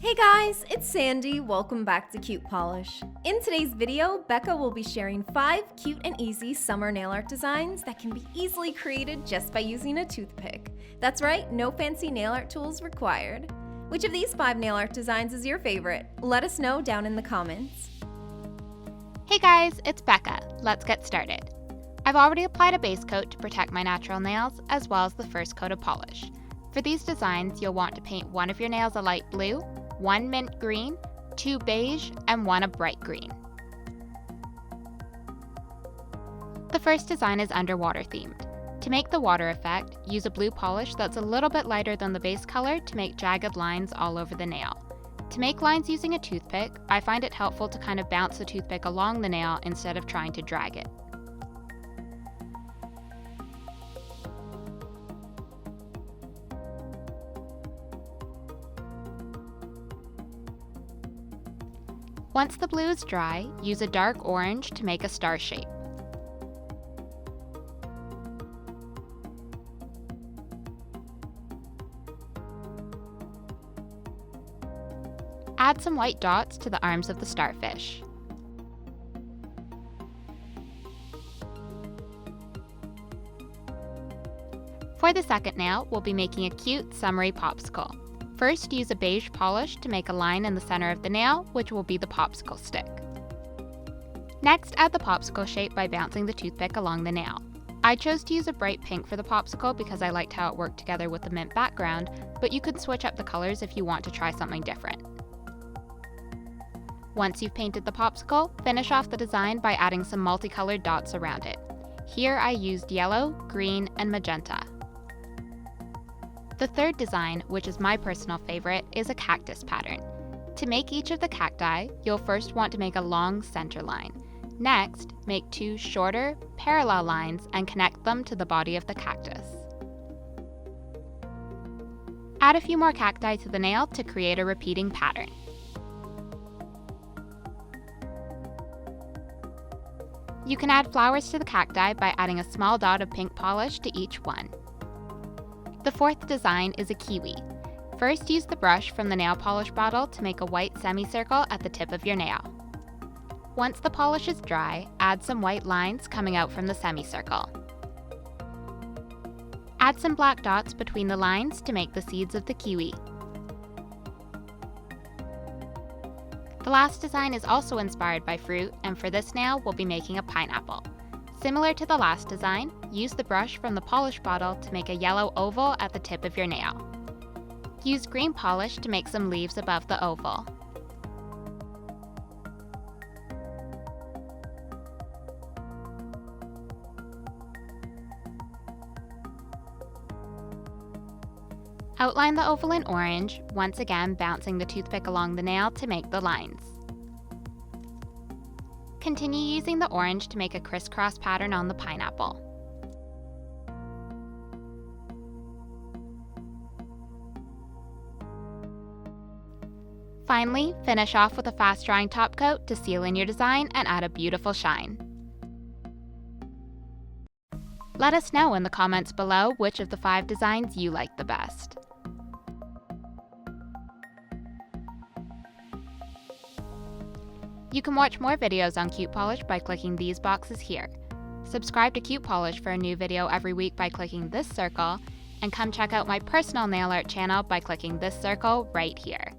Hey guys, it's Sandy. Welcome back to CutePolish. In today's video, Becca will be sharing 5 cute and easy summer nail art designs that can be easily created just by using a toothpick. That's right, no fancy nail art tools required. Which of these 5 nail art designs is your favorite? Let us know down in the comments. Hey guys, it's Becca. Let's get started. I've already applied a base coat to protect my natural nails, as well as the first coat of polish. For these designs, you'll want to paint one of your nails a light blue, 1 mint green, 2 beige, and 1 a bright green. The first design is underwater themed. To make the water effect, use a blue polish that's a little bit lighter than the base color to make jagged lines all over the nail. To make lines using a toothpick, I find it helpful to kind of bounce the toothpick along the nail instead of trying to drag it. Once the blue is dry, use a dark orange to make a star shape. Add some white dots to the arms of the starfish. For the second nail, we'll be making a cute, summery popsicle. First, use a beige polish to make a line in the center of the nail, which will be the popsicle stick. Next, add the popsicle shape by bouncing the toothpick along the nail. I chose to use a bright pink for the popsicle because I liked how it worked together with the mint background, but you could switch up the colors if you want to try something different. Once you've painted the popsicle, finish off the design by adding some multicolored dots around it. Here I used yellow, green, and magenta. The third design, which is my personal favorite, is a cactus pattern. To make each of the cacti, you'll first want to make a long center line. Next, make 2 shorter, parallel lines and connect them to the body of the cactus. Add a few more cacti to the nail to create a repeating pattern. You can add flowers to the cacti by adding a small dot of pink polish to each one. The fourth design is a kiwi. First, use the brush from the nail polish bottle to make a white semicircle at the tip of your nail. Once the polish is dry, add some white lines coming out from the semicircle. Add some black dots between the lines to make the seeds of the kiwi. The last design is also inspired by fruit, and for this nail, we'll be making a pineapple. Similar to the last design, use the brush from the polish bottle to make a yellow oval at the tip of your nail. Use green polish to make some leaves above the oval. Outline the oval in orange, once again bouncing the toothpick along the nail to make the lines. Continue using the orange to make a crisscross pattern on the pineapple. Finally, finish off with a fast-drying top coat to seal in your design and add a beautiful shine. Let us know in the comments below which of the 5 designs you like the best. You can watch more videos on CutePolish by clicking these boxes here. Subscribe to CutePolish for a new video every week by clicking this circle, and come check out my personal nail art channel by clicking this circle right here.